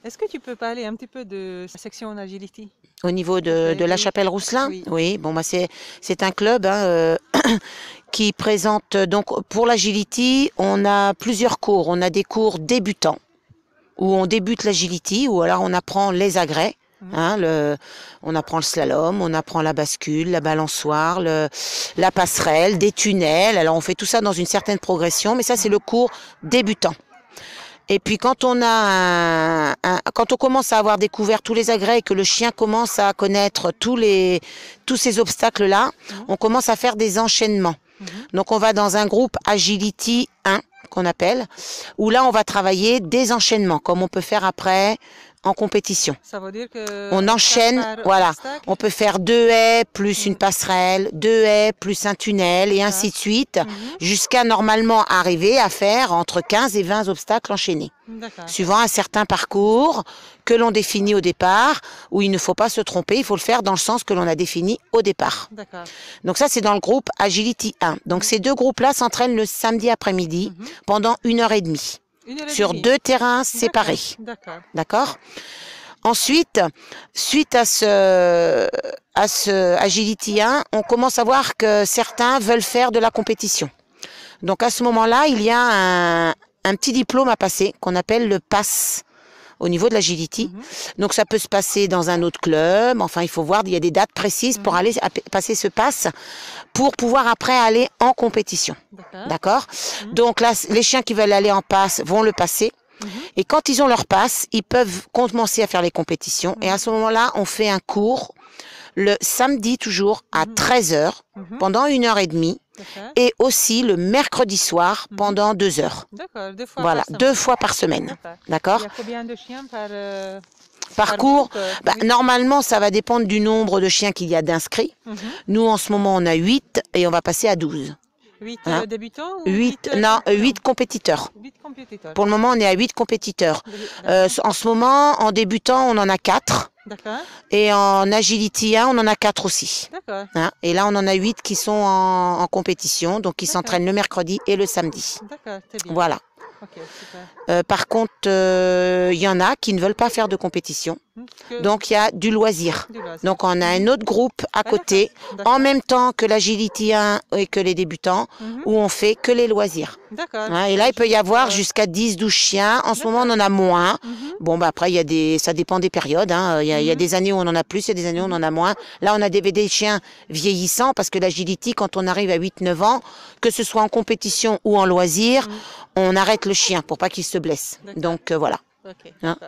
Est-ce que tu peux parler un petit peu de la section en agility? Au niveau de la Chapelle Rousselin? Oui. Oui, bon, bah c'est un club hein, qui présente, donc pour l'agility, on a plusieurs cours. On a des cours débutants, où on débute l'agility, où alors on apprend les agrès. Hein, on apprend le slalom, on apprend la bascule, la balançoire, la passerelle, des tunnels. Alors on fait tout ça dans une certaine progression, mais ça c'est le cours débutant. Et puis quand on commence à avoir découvert tous les agrès et que le chien commence à connaître tous ces obstacles-là, on commence à faire des enchaînements. Donc on va dans un groupe Agility 1 qu'on appelle, où là on va travailler des enchaînements, comme on peut faire après en compétition. Ça veut dire que on enchaîne, voilà. On peut faire 2 haies plus une passerelle, 2 haies plus un tunnel et ainsi de suite, jusqu'à normalement arriver à faire entre 15 et 20 obstacles enchaînés. Suivant un certain parcours que l'on définit au départ, où il ne faut pas se tromper, il faut le faire dans le sens que l'on a défini au départ. Donc ça c'est dans le groupe Agility 1. Donc ces deux groupes-là s'entraînent le samedi après-midi pendant 1h30. Sur 2 terrains séparés. D'accord. Ensuite, suite à ce Agility 1, on commence à voir que certains veulent faire de la compétition. Donc à ce moment-là, il y a un petit diplôme à passer qu'on appelle le PASS au niveau de l'agility. Donc ça peut se passer dans un autre club. Enfin, il faut voir, il y a des dates précises pour aller passer ce PASS pour pouvoir après aller en compétition. D'accord. Donc là, les chiens qui veulent aller en PASS vont le passer. Et quand ils ont leur PASS, ils peuvent commencer à faire les compétitions. Et à ce moment-là, on fait un cours le samedi toujours à 13h pendant 1h30. Et aussi le mercredi soir pendant 2 heures. Voilà, 2 fois par semaine. D'accord. Il y a combien de chiens par cours? Normalement, ça va dépendre du nombre de chiens qu'il y a d'inscrits. Nous, en ce moment, on a 8 et on va passer à 12. 8 débutants ou 8 compétiteurs. 8 compétiteurs. Pour le moment, on est à 8 compétiteurs. En ce moment, en débutant, on en a 4. Et en Agility 1, on en a 4 aussi. Hein, et là, on en a 8 qui sont en compétition, donc qui s'entraînent le mercredi et le samedi. Voilà. Par contre, il y en a qui ne veulent pas faire de compétition. Donc, il y a du loisir. Donc, on a un autre groupe à côté, en même temps que l'Agility 1 et que les débutants, où on fait que les loisirs. Hein, et là, il peut y avoir jusqu'à 10-12 chiens. En ce moment, on en a moins. Bon, bah, après, ça dépend des périodes. Hein. Il y a des années où on en a plus et des années où on en a moins. Là, on a des chiens vieillissants parce que l'Agility, quand on arrive à 8-9 ans, que ce soit en compétition ou en loisir, on arrête le chien pour pas qu'il se blesse. Donc, voilà. Hein?